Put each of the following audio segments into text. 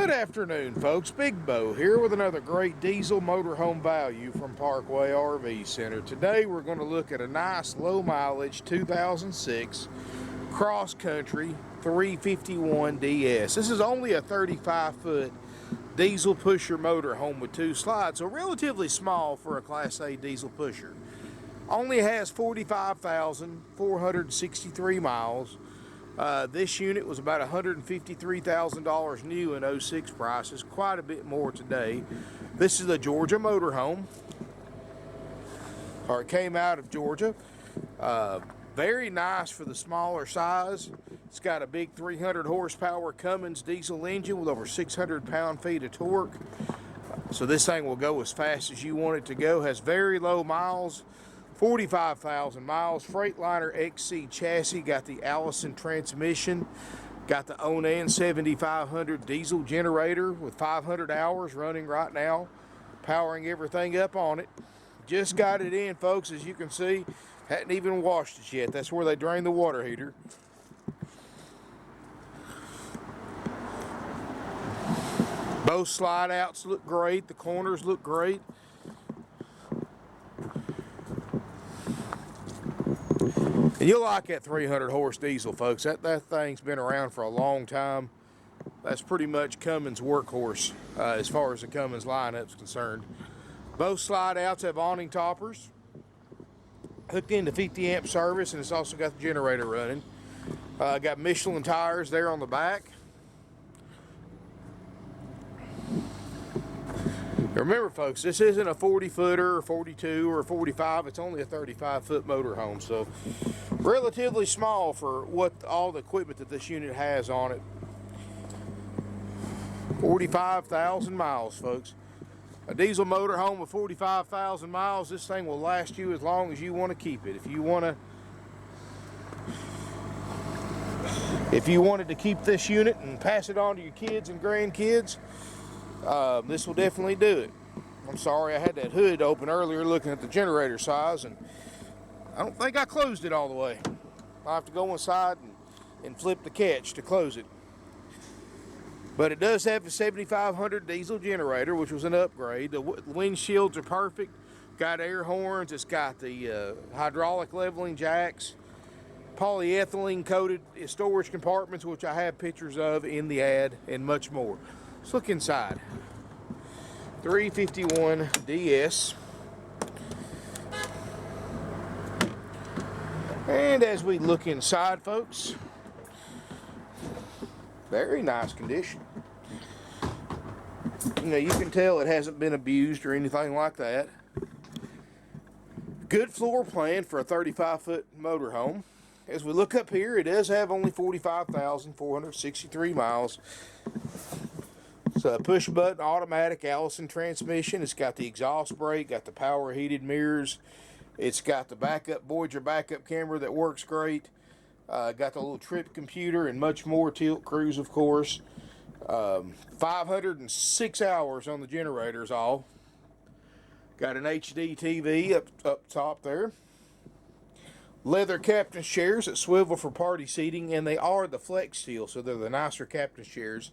Good afternoon, folks. Big Bo here with another great diesel motorhome value from Parkway RV Center. Today we're going to look at a nice low mileage 2006 Cross Country 351 DS. This is only a 35-foot diesel pusher motorhome with 2 slides, so relatively small for a Class A diesel pusher. Only has 45,463 miles. This unit was about $153,000 new in '06 prices, quite a bit more today. This is a Georgia motorhome, or it came out of Georgia. Very nice for the smaller size. It's got a big 300 horsepower Cummins diesel engine with over 600 pound-feet of torque. So this thing will go as fast as you want it to go. Has very low miles. 45,000 miles, Freightliner XC chassis, got the Allison transmission, got the Onan 7500 diesel generator with 500 hours running right now, powering everything up on it. Just got it in, folks, as you can see. Hadn't even washed it yet. That's where they drain the water heater. Both slide outs look great. The corners look great. And you'll like that 300 horse diesel, folks. That thing's been around for a long time. That's pretty much Cummins' workhorse as far as the Cummins lineup's concerned. Both slide outs have awning toppers, hooked into 50 amp service, and it's also got the generator running. Got Michelin tires there on the back. Remember, folks, this isn't a 40-footer or 42 or 45. It's only a 35-foot motorhome, so relatively small for what all the equipment that this unit has on it. 45,000 miles, folks. A diesel motorhome with 45,000 miles. This thing will last you as long as you want to keep it. If you wanted to keep this unit and pass it on to your kids and grandkids, this will definitely do it. I'm sorry, I had that hood open earlier looking at the generator size, and I don't think I closed it all the way. I'll have to go inside and flip the catch to close it. But it does have a 7500 diesel generator, which was an upgrade. The windshields are perfect. Got air horns. It's got the hydraulic leveling jacks, polyethylene coated storage compartments, which I have pictures of in the ad, and much more. Let's look inside. 351 DS. And as we look inside, folks, very nice condition. You know, you can tell it hasn't been abused or anything like that. Good floor plan for a 35-foot motorhome. As we look up here, it does have only 45,463 miles. It's a push-button automatic Allison transmission. It's got the exhaust brake, got the power heated mirrors. It's got the backup Voyager backup camera that works great. Got the little trip computer and much more. Tilt cruise, of course. 506 hours on the generators all. Got an HDTV up top there. Leather captain's chairs that swivel for party seating, and they are the Flexsteel, so they're the nicer captain's chairs.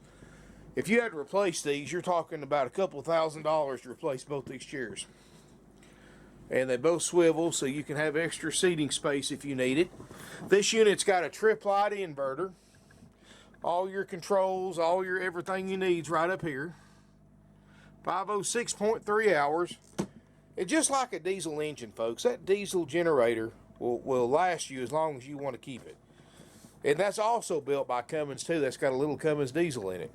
If you had to replace these, you're talking about a couple $1,000s to replace both these chairs. And they both swivel, so you can have extra seating space if you need it. This unit's got a trip light inverter. All your controls, all your everything you need's right up here. 506.3 hours. And just like a diesel engine, folks, that diesel generator will last you as long as you want to keep it. And that's also built by Cummins too. That's got a little Cummins diesel in it.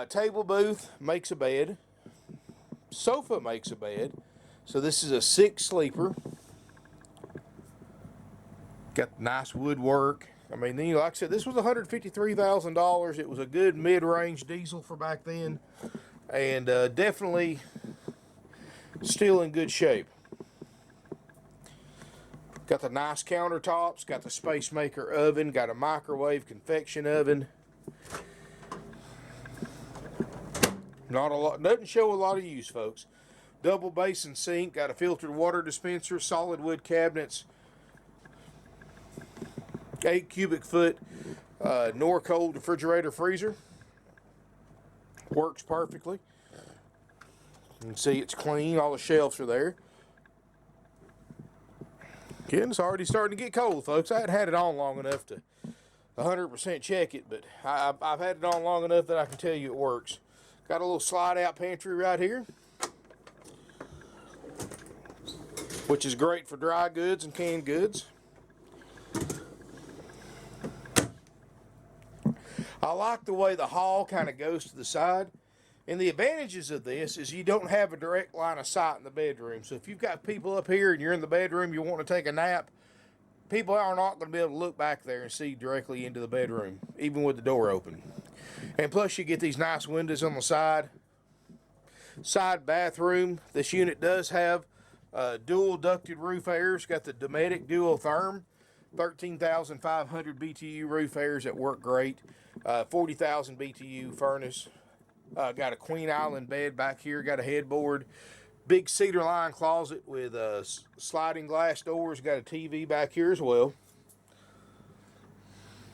Table booth makes a bed. Sofa makes a bed. So this is a 6 sleeper. Got nice woodwork. I mean, you know, like I said, this was $153,000. It was a good mid-range diesel for back then, and definitely still in good shape. Got the nice countertops, got the space maker oven, got a microwave convection oven. Not a lot, doesn't show a lot of use, folks. Double basin sink, got a filtered water dispenser, solid wood cabinets, 8 cubic foot Norcold refrigerator freezer. Works perfectly. You can see it's clean. All the shelves are there. Again, it's already starting to get cold, folks. I hadn't had it on long enough to 100% check it, but I've had it on long enough that I can tell you it works. Got a little slide out pantry right here, which is great for dry goods and canned goods. I like the way the hall kind of goes to the side. And the advantages of this is you don't have a direct line of sight in the bedroom. So if you've got people up here and you're in the bedroom, you want to take a nap, people are not going to be able to look back there and see directly into the bedroom, even with the door open. And plus you get these nice windows on the side. Side bathroom. This unit does have dual ducted roof airs. Got the Dometic Dual Therm. 13,500 BTU roof airs that work great. 40,000 BTU furnace. Got a Queen Island bed back here. Got a headboard. Big cedar lined closet with sliding glass doors. Got a TV back here as well.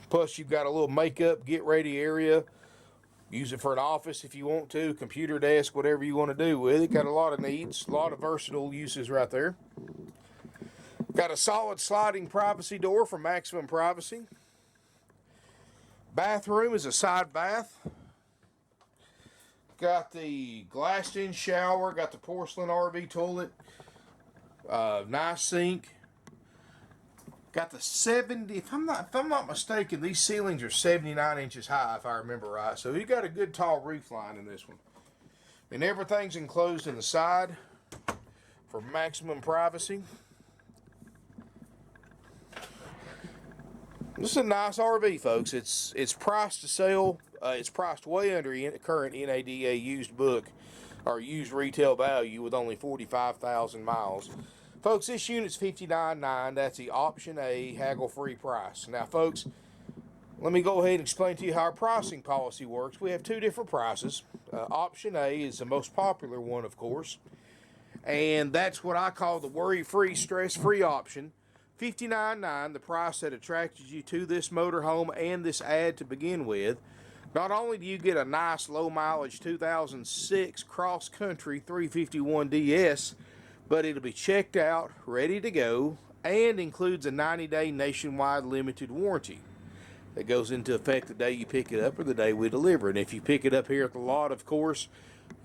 Plus you've got a little makeup, get ready area. Use it for an office if you want to. Computer desk, whatever you want to do with it. Got a lot of needs. A lot of versatile uses right there. Got a solid sliding privacy door for maximum privacy. Bathroom is a side bath. Got the glassed-in shower. Got the porcelain RV toilet. Nice sink. Got the 70. If I'm not mistaken, these ceilings are 79 inches high, if I remember right. So you got a good tall roof line in this one. And everything's enclosed in the side for maximum privacy. This is a nice RV, folks. It's priced to sell. It's priced way under current NADA used book or used retail value with only 45,000 miles. Folks, this unit's $59,900. That's the option A haggle-free price. Now, folks, let me go ahead and explain to you how our pricing policy works. We have two different prices. Option A is the most popular one, of course, and that's what I call the worry-free, stress-free option. $59,900, the price that attracted you to this motorhome and this ad to begin with. Not only do you get a nice low mileage 2006 Cross Country 351 DS, but it'll be checked out, ready to go, and includes a 90-day nationwide limited warranty that goes into effect the day you pick it up or the day we deliver. And if you pick it up here at the lot, of course,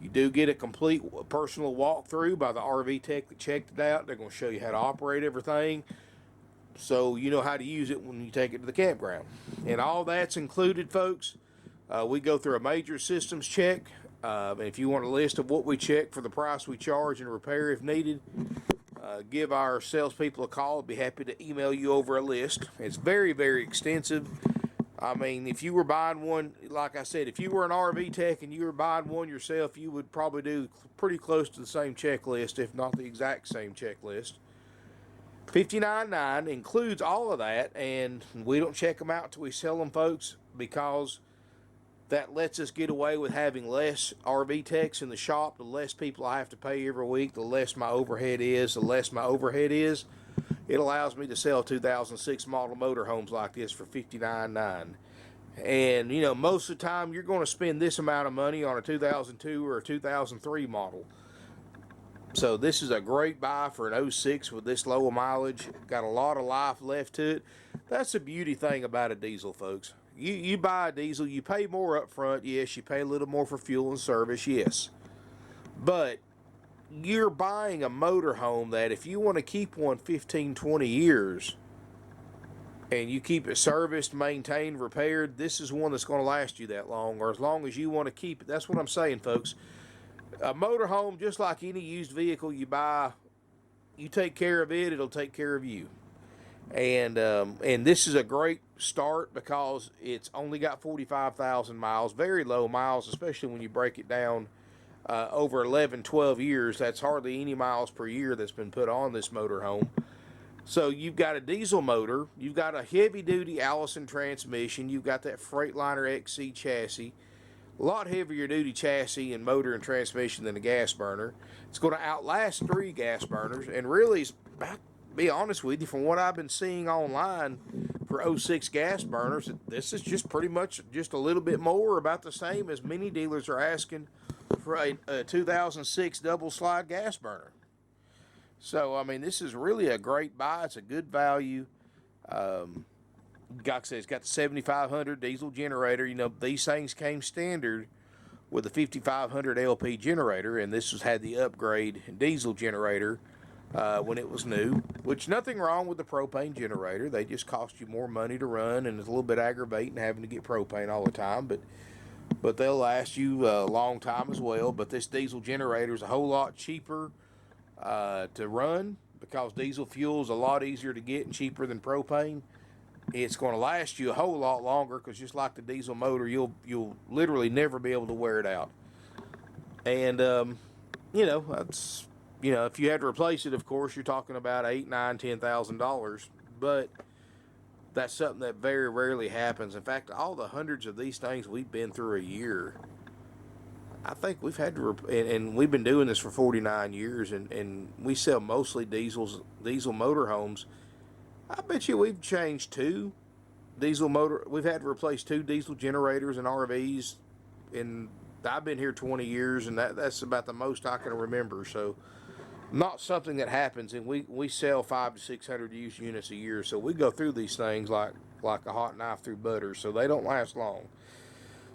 you do get a complete personal walkthrough by the RV tech that checked it out. They're going to show you how to operate everything, so you know how to use it when you take it to the campground. And all that's included, folks. We go through a major systems check. And if you want a list of what we check for the price we charge and repair if needed, give our salespeople a call. I'd be happy to email you over a list. It's very, very extensive. I mean, if you were buying one, like I said, if you were an RV tech and you were buying one yourself, you would probably do pretty close to the same checklist, if not the exact same checklist. $59,900 includes all of that, and we don't check them out until we sell them, folks, because that lets us get away with having less RV techs in the shop. The less people I have to pay every week, the less my overhead is. It allows me to sell 2006 model motorhomes like this for $59,900. And, you know, most of the time you're going to spend this amount of money on a 2002 or a 2003 model. So this is a great buy for an 06 with this low mileage. Got a lot of life left to it. That's the beauty thing about a diesel, folks. You buy a diesel, you pay more up front, yes. You pay a little more for fuel and service, yes. But you're buying a motorhome that if you want to keep one 15, 20 years, and you keep it serviced, maintained, repaired, this is one that's going to last you that long, or as long as you want to keep it. That's what I'm saying, folks. A motorhome, just like any used vehicle you buy, you take care of it, it'll take care of you. And this is a great start because it's only got 45,000 miles, very low miles, especially when you break it down over 11, 12 years. That's hardly any miles per year that's been put on this motorhome. So you've got a diesel motor, you've got a heavy-duty Allison transmission, you've got that Freightliner XC chassis, a lot heavier duty chassis and motor and transmission than a gas burner. It's going to outlast 3 gas burners, and really, be honest with you, from what I've been seeing online for '06 gas burners. This is just pretty much just a little bit more, about the same as many dealers are asking for a 2006 double slide gas burner. So, I mean, this is really a great buy. It's a good value. Like I said, it's got the 7500 diesel generator. You know, these things came standard with the 5500 LP generator, and this had the upgrade diesel generator when it was new, which nothing wrong with the propane generator. They just cost you more money to run, and it's a little bit aggravating having to get propane all the time, but they'll last you a long time as well. But this diesel generator is a whole lot cheaper to run, because diesel fuel is a lot easier to get and cheaper than propane. It's going to last you a whole lot longer, because just like the diesel motor, you'll literally never be able to wear it out. And you know, that's, you know, if you had to replace it, of course, you're talking about $8,000, $9,000, $10,000. But that's something that very rarely happens. In fact, all the hundreds of these things we've been through a year, I think we've had to, and we've been doing this for 49 years, and we sell mostly diesel motorhomes. I bet you we've changed we've had to replace 2 diesel generators in RVs, and I've been here 20 years, and that's about the most I can remember. So not something that happens, and we sell 500 to 600 used units a year, so we go through these things like a hot knife through butter, so they don't last long.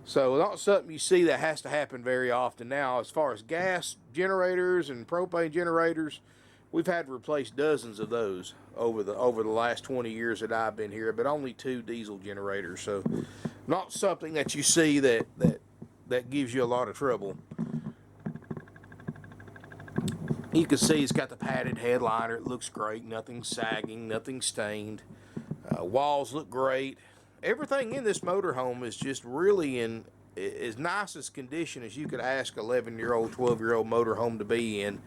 So not something you see that has to happen very often. Now, as far as gas generators and propane generators, we've had to replace dozens of those over the last 20 years that I've been here, but only 2 diesel generators. So not something that you see that gives you a lot of trouble. You can see it's got the padded headliner. It looks great. Nothing sagging, nothing stained. Walls look great. Everything in this motorhome is just really in as nice as condition as you could ask 11-year-old, 12-year-old motorhome to be in.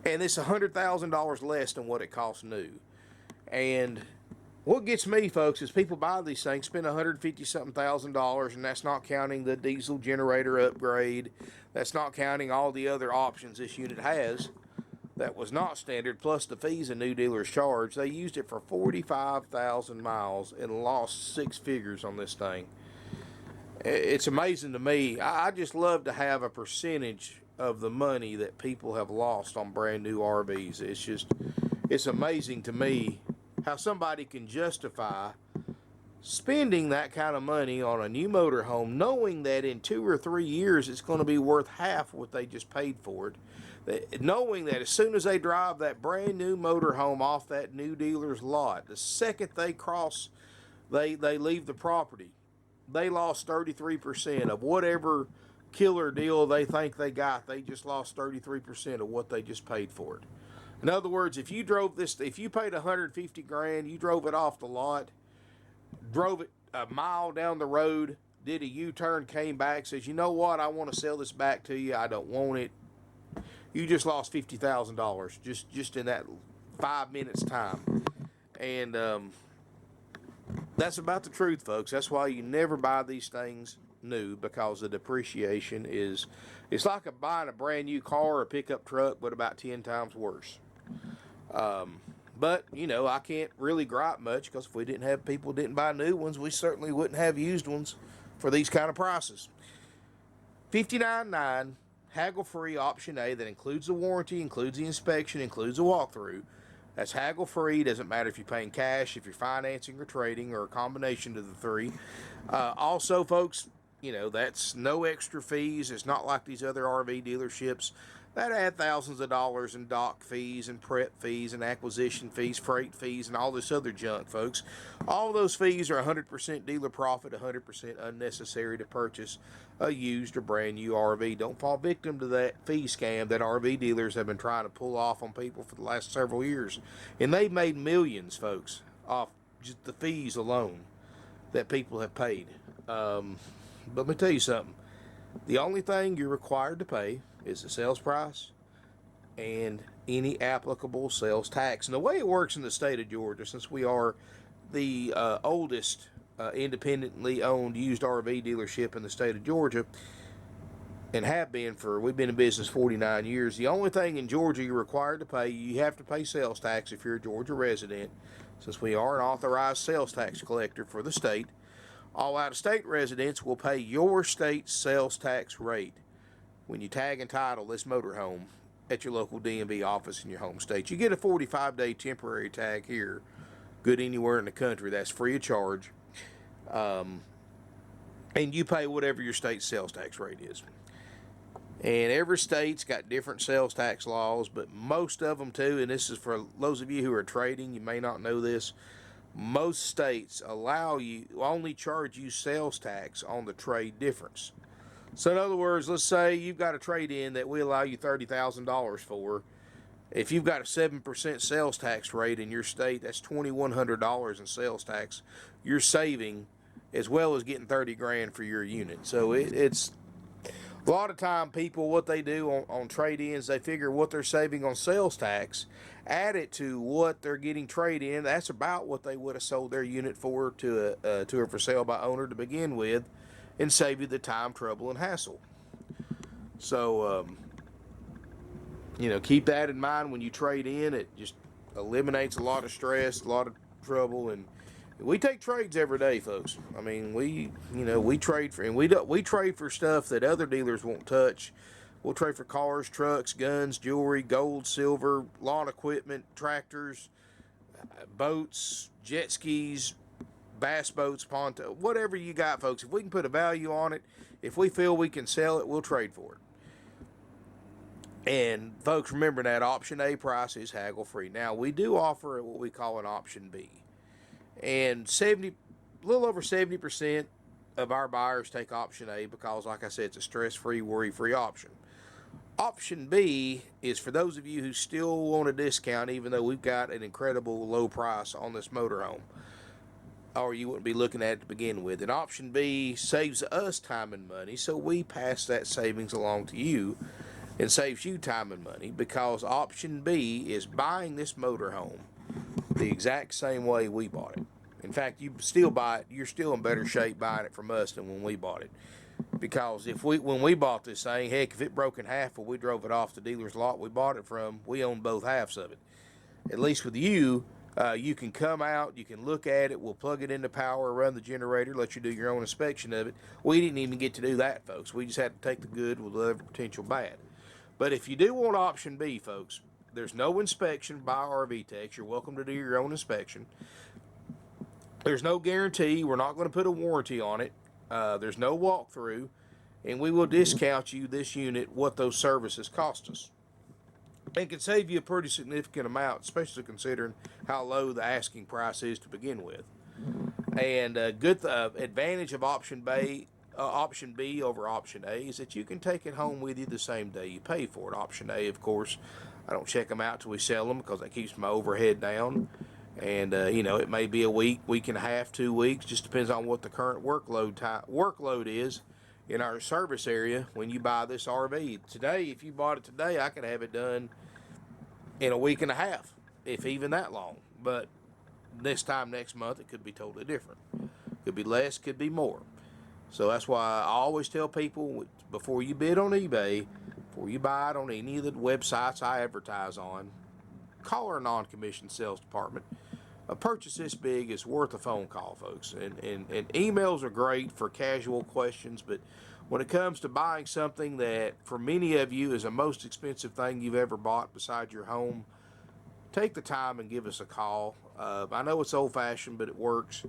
And it's $100,000 less than what it costs new. And what gets me, folks, is people buy these things, spend $150-something thousand, and that's not counting the diesel generator upgrade. That's not counting all the other options this unit has that was not standard, plus the fees a new dealers charge. They used it for 45,000 miles and lost 6 figures on this thing. It's amazing to me. I just love to have a percentage of the money that people have lost on brand new RVs. It's amazing to me how somebody can justify spending that kind of money on a new motorhome, knowing that in 2 or 3 years it's going to be worth half what they just paid for it. Knowing that as soon as they drive that brand new motorhome off that new dealer's lot, the second they leave the property, they lost 33% of whatever killer deal they think they got. They just lost 33% of what they just paid for it. In other words, if you paid $150,000, you drove it off the lot, drove it a mile down the road, did a U-turn, came back, says, you know what, I want to sell this back to you, I don't want it. You just lost $50,000 just in that 5 minutes time. And that's about the truth, folks. That's why you never buy these things new, because the depreciation it's like buying a brand new car or a pickup truck, but about 10 times worse. But, you know, I can't really gripe much, because if we didn't have people who didn't buy new ones, we certainly wouldn't have used ones for these kind of prices. $59,900, haggle-free option A, that includes the warranty, includes the inspection, includes the walkthrough. That's haggle-free. Doesn't matter if you're paying cash, if you're financing or trading, or a combination of the 3. Also, folks, you know, that's no extra fees. It's not like these other RV dealerships that add thousands of dollars in dock fees and prep fees and acquisition fees, freight fees, and all this other junk, folks. All those fees are 100% dealer profit, 100% unnecessary to purchase a used or brand new RV. Don't fall victim to that fee scam that RV dealers have been trying to pull off on people for the last several years. And they've made millions, folks, off just the fees alone that people have paid. But let me tell you something. The only thing you're required to pay is the sales price and any applicable sales tax. And the way it works in the state of Georgia, since we are the oldest independently owned used RV dealership in the state of Georgia, and we've been in business 49 years, the only thing in Georgia you're required to pay, you have to pay sales tax if you're a Georgia resident. Since we are an authorized sales tax collector for the state, all out-of-state residents will pay your state's sales tax rate when you tag and title this motorhome at your local DMV office in your home state. You get a 45-day temporary tag here, good anywhere in the country. That's free of charge. And you pay whatever your state's sales tax rate is. And every state's got different sales tax laws, but most of them too, and this is for those of you who are trading, you may not know this, most states only charge you sales tax on the trade difference. So in other words, let's say you've got a trade-in that we allow you $30,000 for. If you've got a 7% sales tax rate in your state, that's $2,100 in sales tax you're saving, as well as getting 30 grand for your unit. So it's a lot of time people, what they do on trade-ins, they figure what they're saving on sales tax, add it to what they're getting trade-in. That's about what they would have sold their unit for to a for sale by owner to begin with, and save you the time, trouble, and hassle. So, keep that in mind when you trade in. It just eliminates a lot of stress, a lot of trouble, and we take trades every day, folks. I mean, we trade for, and we trade for stuff that other dealers won't touch. We'll trade for cars, trucks, guns, jewelry, gold, silver, lawn equipment, tractors, boats, jet skis, bass boats, pontoon, whatever you got, folks. If we can put a value on it, if we feel we can sell it, we'll trade for it. And folks, remember that option A price is haggle free. Now, we do offer what we call an option B. And a little over 70% of our buyers take option A because, like I said, it's a stress-free, worry-free option. Option B is for those of you who still want a discount, even though we've got an incredible low price on this motorhome, or you wouldn't be looking at it to begin with. And option B saves us time and money, so we pass that savings along to you and saves you time and money, because option B is buying this motorhome the exact same way we bought it. In fact, you still buy it, you're still in better shape buying it from us than when we bought it. Because when we bought this thing, heck, if it broke in half when we drove it off the dealer's lot we bought it from, we own both halves of it. At least with you, you can come out, you can look at it, we'll plug it into power, run the generator, let you do your own inspection of it. We didn't even get to do that, folks. We just had to take the good with the potential bad. But if you do want option B, folks, there's no inspection by RV Techs. You're welcome to do your own inspection. There's no guarantee. We're not going to put a warranty on it. There's no walkthrough, and we will discount you this unit what those services cost us. And can save you a pretty significant amount, especially considering how low the asking price is to begin with. And good advantage of option B over option A is that you can take it home with you the same day you pay for it. Option A, of course, I don't check them out till we sell them because that keeps my overhead down. And it may be a week, week and a half, 2 weeks, just depends on what the current workload is in our service area when you buy this RV. Today, if you bought it today, I could have it done in a week and a half, if even that long. But this time next month, it could be totally different. Could be less, could be more. So that's why I always tell people, before you bid on eBay, before you buy it on any of the websites I advertise on, call our non-commissioned sales department. A purchase this big is worth a phone call, folks. And emails are great for casual questions, but when it comes to buying something that for many of you is the most expensive thing you've ever bought beside your home, take the time and give us a call. I know it's old-fashioned, but it works.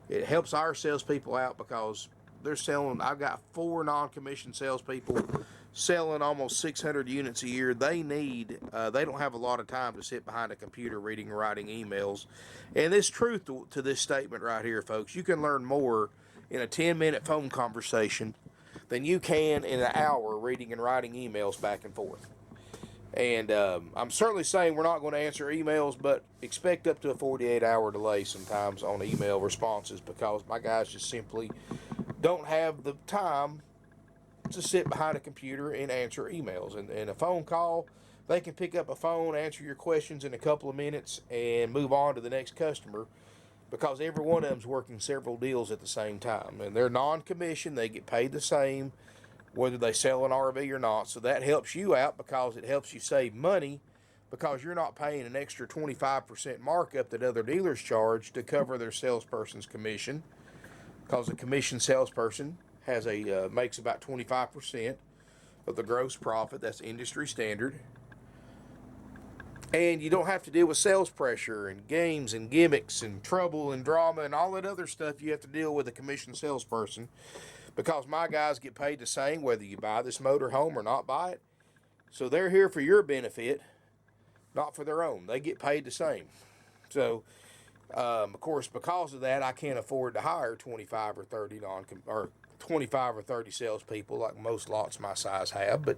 It helps our salespeople out because they're selling. I've got 4 non-commissioned salespeople selling almost 600 units a year. They don't have a lot of time to sit behind a computer reading and writing emails. And there's truth to this statement right here, folks. You can learn more in a 10-minute phone conversation than you can in an hour reading and writing emails back and forth. And I'm certainly saying we're not going to answer emails, but expect up to a 48-hour delay sometimes on email responses because my guys just simply don't have the time to sit behind a computer and answer emails. And a phone call, they can pick up a phone, answer your questions in a couple of minutes, and move on to the next customer because every one of them's working several deals at the same time. And they're non-commissioned. They get paid the same whether they sell an RV or not. So that helps you out because it helps you save money because you're not paying an extra 25% markup that other dealers charge to cover their salesperson's commission, because a commission salesperson has makes about 25% of the gross profit. That's industry standard. And you don't have to deal with sales pressure and games and gimmicks and trouble and drama and all that other stuff you have to deal with a commission salesperson, because my guys get paid the same whether you buy this motor home or not buy it. So they're here for your benefit, not for their own. They get paid the same. So, of course, because of that, I can't afford to hire 25 or 30 25 or 30 salespeople like most lots my size have. But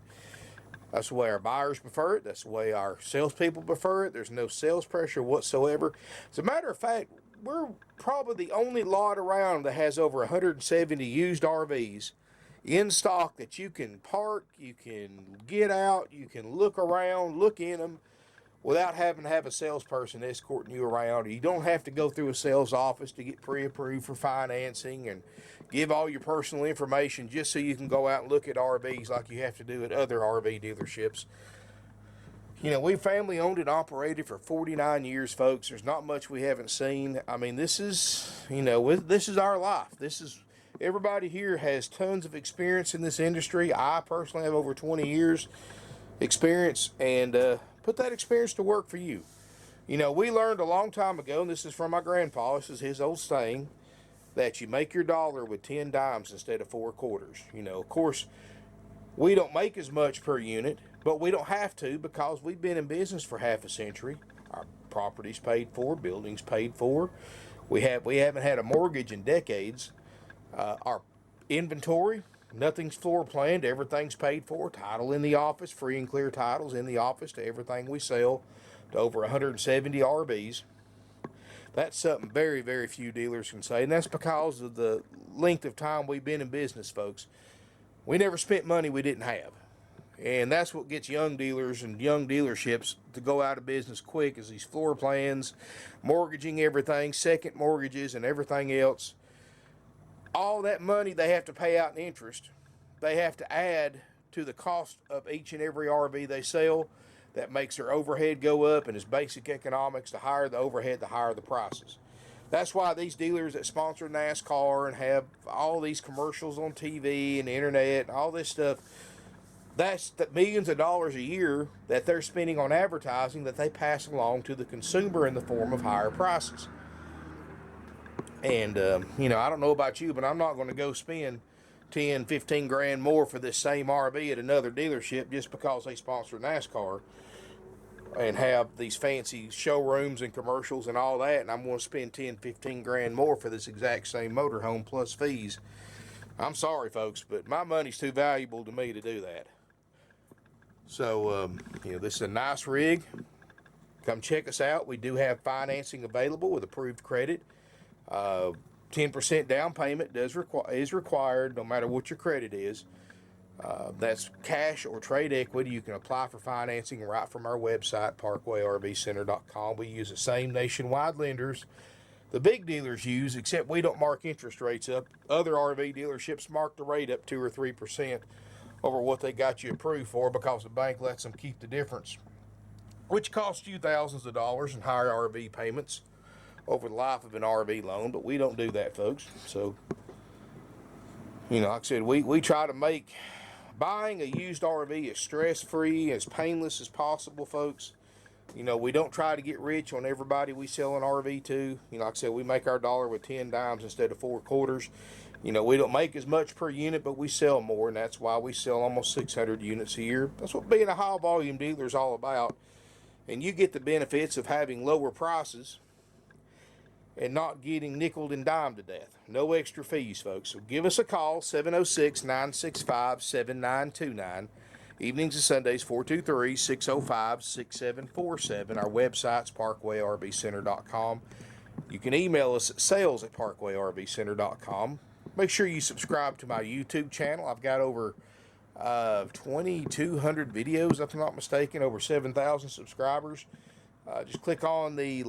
that's the way our buyers prefer it. That's the way our salespeople prefer it. There's no sales pressure whatsoever. As a matter of fact, we're probably the only lot around that has over 170 used RVs in stock that you can park, you can get out, you can look around, look in them without having to have a salesperson escorting you around. You don't have to go through a sales office to get pre-approved for financing and give all your personal information just so you can go out and look at RVs like you have to do at other RV dealerships. You know, we family owned and operated for 49 years, folks. There's not much we haven't seen. I mean, this is, you know, this is our life. Everybody here has tons of experience in this industry. I personally have over 20 years experience, and put that experience to work for you. You know, we learned a long time ago, and this is from my grandpa, this is his old saying, that you make your dollar with 10 dimes instead of 4 quarters. You know, of course, we don't make as much per unit, but we don't have to, because we've been in business for half a century. Our property's paid for, buildings paid for. We haven't had a mortgage in decades. Our inventory, nothing's floor planned, everything's paid for. Title in the office, free and clear titles in the office to everything we sell, to over 170 RVs. That's something very, very few dealers can say, and that's because of the length of time we've been in business, folks. We never spent money we didn't have. And that's what gets young dealers and young dealerships to go out of business quick, is these floor plans, mortgaging everything, second mortgages and everything else. All that money they have to pay out in interest, they have to add to the cost of each and every RV they sell. That makes their overhead go up, and it's basic economics. The higher the overhead, the higher the prices. That's why these dealers that sponsor NASCAR and have all these commercials on TV and the internet and all this stuff, that's the millions of dollars a year that they're spending on advertising that they pass along to the consumer in the form of higher prices. And, you know, I don't know about you, but I'm not going to go spend 10, 15 grand more for this same RV at another dealership just because they sponsor NASCAR and have these fancy showrooms and commercials and all that, and I'm going to spend 10, 15 grand more for this exact same motorhome plus fees. I'm sorry, folks, but my money's too valuable to me to do that. So, you know, this is a nice rig. Come check us out. We do have financing available with approved credit. 10% down payment is required no matter what your credit is. That's cash or trade equity. You can apply for financing right from our website, parkwayrvcenter.com. We use the same nationwide lenders the big dealers use, except we don't mark interest rates up. Other RV dealerships mark the rate up 2 or 3% over what they got you approved for, because the bank lets them keep the difference, which costs you thousands of dollars in higher RV payments over the life of an RV loan. But we don't do that, folks. So, you know, like I said, we try to make buying a used RV as stress-free, as painless as possible, folks. You know, we don't try to get rich on everybody we sell an RV to. You know, like I said, we make our dollar with 10 dimes instead of 4 quarters. You know, we don't make as much per unit, but we sell more, and that's why we sell almost 600 units a year. That's what being a high-volume dealer is all about. And you get the benefits of having lower prices and not getting nickeled and dimed to death. No extra fees, folks. So give us a call, 706-965-7929. Evenings and Sundays, 423-605-6747. Our website's parkwayrvcenter.com. You can email us at sales@parkwayrvcenter.com. Make sure you subscribe to my YouTube channel. I've got over 2,200 videos, if I'm not mistaken, over 7,000 subscribers. Just click on the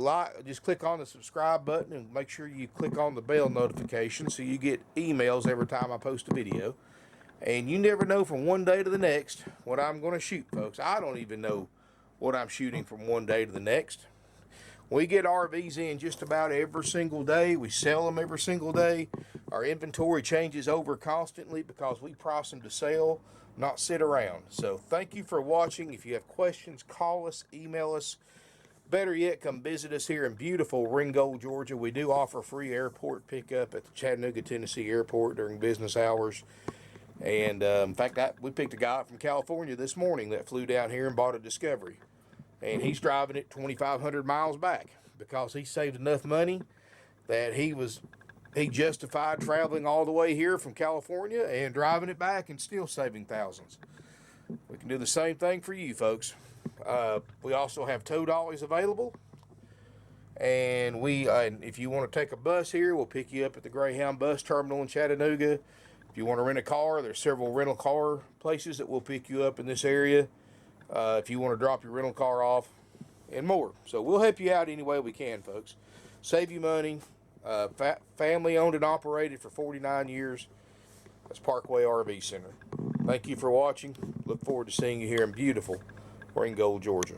subscribe button, and make sure you click on the bell notification so you get emails every time I post a video. And you never know from one day to the next what I'm going to shoot, folks. I don't even know what I'm shooting from one day to the next. We get RVs in just about every single day. We sell them every single day. Our inventory changes over constantly because we price them to sell, not sit around. So thank you for watching. If you have questions, call us, email us. Better yet, come visit us here in beautiful Ringgold, Georgia. We do offer free airport pickup at the Chattanooga, Tennessee airport during business hours. And in fact, we picked a guy up from California this morning that flew down here and bought a Discovery. And he's driving it 2,500 miles back because he saved enough money that he justified traveling all the way here from California and driving it back and still saving thousands. We can do the same thing for you, folks. We also have tow dollies available. And if you want to take a bus here, we'll pick you up at the Greyhound bus terminal in Chattanooga. If you want to rent a car, there's several rental car places that will pick you up in this area. If you want to drop your rental car off, and more. So we'll help you out any way we can, folks. Save you money. Family owned and operated for 49 years. That's Parkway RV Center. Thank you for watching. Look forward to seeing you here in beautiful Ringgold, Georgia.